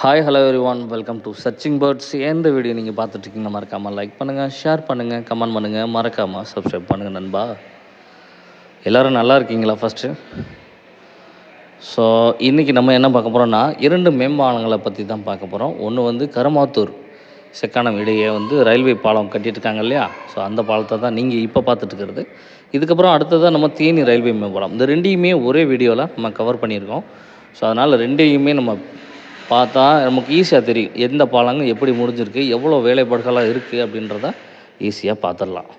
Hi hello every one welcome to searching birds. எந்த video நீங்கள் பார்த்துட்ருக்கீங்க மறக்காமல் லைக் பண்ணுங்கள், ஷேர் பண்ணுங்கள், கமெண்ட் பண்ணுங்கள், மறக்காமல் சப்ஸ்கிரைப் பண்ணுங்கள் நண்பா. எல்லோரும் நல்லா இருக்கீங்களா? ஃபஸ்ட்டு ஸோ இன்றைக்கி நம்ம என்ன பார்க்க போகிறோம்னா 2 மேம்பாலங்களை பற்றி தான் பார்க்க போகிறோம். ஒன்று வந்து கருமாத்தூர் செக்கானம் இடையே வந்து ரயில்வே பாலம் கட்டிகிட்ருக்காங்க இல்லையா? ஸோ அந்த பாலத்தை தான் நீங்கள் இப்போ பார்த்துட்ருக்கிறது. இதுக்கப்புறம் அடுத்ததான் நம்ம தேனி ரயில்வே மேம்பாலம். இந்த ரெண்டையுமே ஒரே வீடியோவில் நம்ம கவர் பண்ணியிருக்கோம். ஸோ அதனால் ரெண்டையுமே நம்ம பார்த்தா நமக்கு ஈஸியாக தெரியும் எந்த பாலங்க எப்படி முடிஞ்சிருக்கு, எவ்வளோ வேலைப்பாடுகளாக இருக்குது அப்படின்றத ஈஸியாக பார்த்துடலாம்.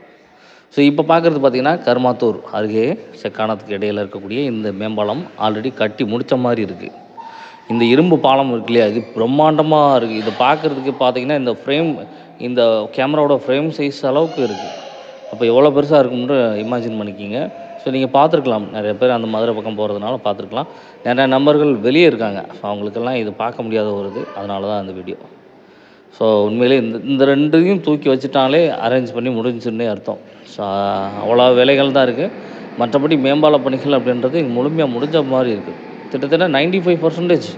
ஸோ இப்போ பார்க்குறது பார்த்திங்கன்னா கருமாத்தூர் அருகே செக்கானத்துக்கு இடையில் இருக்கக்கூடிய இந்த மேம்பாலம் ஆல்ரெடி கட்டி முடித்த மாதிரி இருக்குது. இந்த இரும்பு பாலம் இருக்கு இல்லையா, இது பிரம்மாண்டமாக இருக்குது. இதை பார்க்குறதுக்கு பார்த்திங்கன்னா இந்த கேமராவோட ஃப்ரேம் சைஸ் அளவுக்கு இருக்குது. அப்போ எவ்வளோ பெருசாக இருக்கும்னு இமேஜின் பண்ணிக்கிங்க. ஸோ நீங்கள் பார்த்துருக்கலாம், நிறைய பேர் அந்த மதுரை பக்கம் போகிறதுனால பார்த்துருக்கலாம். நிறையா நண்பர்கள் வெளியே இருக்காங்க, ஸோ அவங்களுக்கெல்லாம் இது பார்க்க முடியாத வருது. அதனால தான் அந்த வீடியோ. ஸோ உண்மையிலே இந்த ரெண்டையும் தூக்கி வச்சுட்டாலே அரேஞ்ச் பண்ணி முடிஞ்சுன்னே அர்த்தம். ஸோ அவ்வளோ வேலைகள் தான் இருக்குது. மற்றபடி மேம்பால பணிகள் அப்படின்றது முழுமையாக முடிஞ்ச மாதிரி இருக்குது. கிட்டத்தட்ட 95%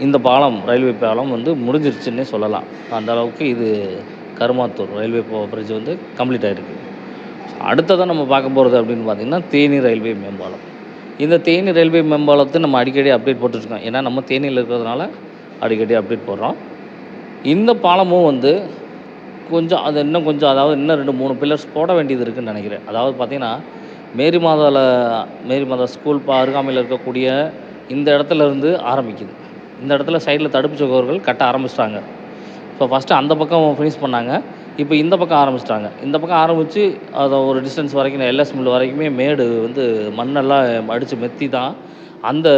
இந்த பாலம் ரயில்வே பாலம் வந்து முடிஞ்சிருச்சுன்னே சொல்லலாம். அந்த அளவுக்கு இது கருமாத்தூர் ரயில்வே பிரிட்ஜ் வந்து கம்ப்ளீட் ஆகிருக்கு. அடுத்ததான் நம்ம பார்க்க போகிறது அப்படின்னு பார்த்திங்கன்னா தேனி ரயில்வே மேம்பாலம். இந்த தேனி ரயில்வே மேம்பாலத்தை நம்ம அடிக்கடி அப்டேட் போட்டுருக்கோம். ஏன்னா நம்ம தேனியில் இருக்கிறதுனால அடிக்கடி அப்டேட் போடுறோம். இந்த பாலமும் வந்து இன்னும் கொஞ்சம் அதாவது இன்னும் 2-3 பில்லர்ஸ் போட வேண்டியது இருக்குதுன்னு நினைக்கிறேன். அதாவது பார்த்திங்கன்னா மேரி மாதா ஸ்கூல் அருகாமையில் இருக்கக்கூடிய இந்த இடத்துல இருந்து ஆரம்பிக்குது. இந்த இடத்துல சைடில் தடுப்பு சுவர்கள் கட்ட ஆரம்பிச்சிட்டாங்க. ஸோ ஃபஸ்ட்டு அந்த பக்கம் ஃபினிஷ் பண்ணாங்க. இப்போ இந்த பக்கம் ஆரம்பிச்சிட்டாங்க. இந்த பக்கம் ஆரம்பித்து அதை ஒரு டிஸ்டன்ஸ் வரைக்கும் எல்எஸ் மில் வரைக்குமே மேடு வந்து மண்ணெல்லாம் அடித்து மெத்தி தான் அந்த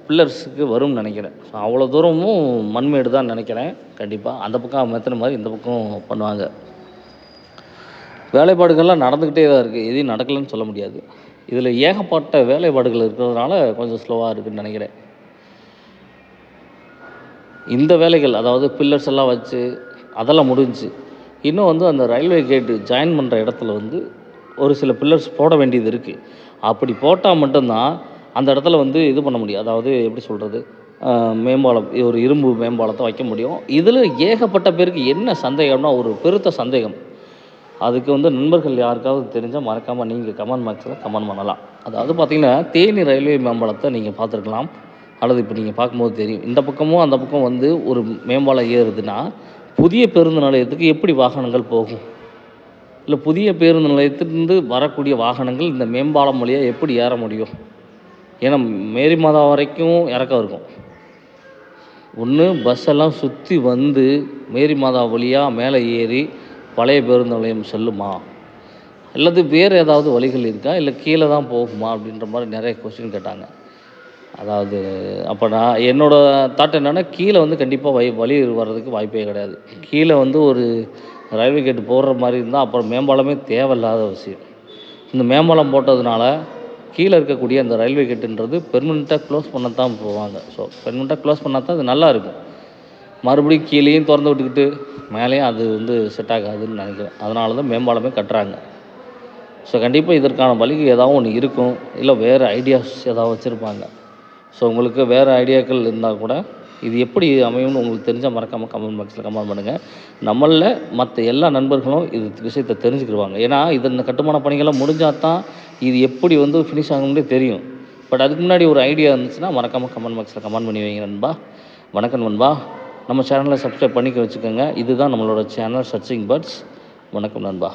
பில்லர்ஸுக்கு வரும்னு நினைக்கிறேன். ஸோ அவ்வளோ தூரமும் மண்மேடு தான் நினைக்கிறேன். கண்டிப்பாக அந்த பக்கம் மெத்தின மாதிரி இந்த பக்கம் பண்ணுவாங்க. வேலைப்பாடுகள்லாம் நடந்துக்கிட்டே தான் இருக்குது. எதையும் நடக்கலைன்னு சொல்ல முடியாது. இதில் ஏகப்பட்ட வேலைப்பாடுகள் இருக்கிறதுனால கொஞ்சம் ஸ்லோவாக இருக்குதுன்னு நினைக்கிறேன். இந்த வேலைகள் அதாவது பில்லர்ஸ் எல்லாம் வச்சு அதெல்லாம் முடிஞ்சு இன்னும் வந்து அந்த ரயில்வே கேட்டு ஜாயின் பண்ணுற இடத்துல வந்து ஒரு சில பில்லர்ஸ் போட வேண்டியது இருக்குது. அப்படி போட்டால் மட்டும்தான் அந்த இடத்துல வந்து இது பண்ண முடியும். அதாவது எப்படி சொல்கிறது, மேம்பாலம், ஒரு இரும்பு மேம்பாலத்தை வைக்க முடியும். இதில் ஏகப்பட்ட பேருக்கு என்ன சந்தேகம்னா, ஒரு பெருத்த சந்தேகம். அதுக்கு வந்து நண்பர்கள் யாருக்காவது தெரிஞ்சால் மறக்காமல் நீங்கள் கமெண்ட் பாக்ஸில் கமெண்ட் பண்ணலாம். அதாவது பார்த்திங்கன்னா தேனி ரயில்வே மேம்பாலத்தை நீங்கள் பார்த்துருக்கலாம், அல்லது இப்போ நீங்கள் பார்க்கும்போது தெரியும். இந்த பக்கமும் அந்த பக்கம் வந்து ஒரு மேம்பாலம் ஏறுதுன்னா புதிய பேருந்து நிலையத்துக்கு எப்படி வாகனங்கள் போகும்? இல்லை புதிய பேருந்து நிலையத்திலிருந்து வரக்கூடிய வாகனங்கள் இந்த மேம்பாலம் வழியாக எப்படி ஏற முடியும்? ஏன்னா மேரி மாதா வரைக்கும் இறக்கம் இருக்கும். ஒன்று பஸ் எல்லாம் சுற்றி வந்து மேரி மாதா வழியாக மேலே ஏறி பழைய பேருந்து நிலையம் செல்லுமா, அல்லது வேறு ஏதாவது வழிகள் இருக்கா, இல்லை கீழே தான் போகுமா அப்படின்ற மாதிரி நிறைய கொஸ்டின் கேட்டாங்க. அதாவது அப்போ நான் என்னோடய தாட் என்னென்னா, கீழே வந்து கண்டிப்பாக வழி வர்றதுக்கு வாய்ப்பே கிடையாது. கீழே வந்து ஒரு ரயில்வே கேட்டு போடுற மாதிரி இருந்தால் அப்புறம் மேம்பாலமே தேவையில்லாத விஷயம். இந்த மேம்பாலம் போட்டதுனால கீழே இருக்கக்கூடிய அந்த ரயில்வே கேட்டுன்றது பெர்மனெண்ட்டாக க்ளோஸ் பண்ண தான் போவாங்க. ஸோ பெர்மனெண்ட்டாக க்ளோஸ் பண்ணால் தான் அது நல்லாயிருக்கும். மறுபடியும் கீழேயும் திறந்து விட்டுக்கிட்டு மேலேயும் அது வந்து செட் ஆகாதுன்னு நினைக்கிறேன். அதனால தான் மேம்பாலமே கட்டுறாங்க. ஸோ கண்டிப்பாக இதற்கான வழி ஏதாவது ஒன்று இருக்கும், இல்லை வேறு ஐடியாஸ் ஏதாவது வச்சுருப்பாங்க. ஸோ உங்களுக்கு வேறு ஐடியாக்கள் இருந்தால் கூட இது எப்படி அமையும்னு உங்களுக்கு தெரிஞ்சால் மறக்காமல் கமெண்ட் பாக்ஸில் கமெண்ட் பண்ணுங்கள். நம்மளில் மற்ற எல்லா நண்பர்களும் இது விஷயத்தை தெரிஞ்சுக்கிடுவாங்க. ஏன்னா இந்த கட்டுமான பணிகள்லாம் முடிஞ்சால் தான் இது எப்படி வந்து ஃபினிஷ் ஆகும்னே தெரியும். பட் அதுக்கு முன்னாடி ஒரு ஐடியா இருந்துச்சுன்னா மறக்காமல் கமெண்ட் பாக்ஸில் கமெண்ட் பண்ணி வைங்க நண்பா. வணக்கம் நண்பா. நம்ம சேனலை சப்ஸ்கிரைப் பண்ணிக்க வச்சுக்கோங்க. இதுதான் நம்மளோட சேனல் சர்ச்சிங் பேர்ட்ஸ். வணக்கம் நண்பா.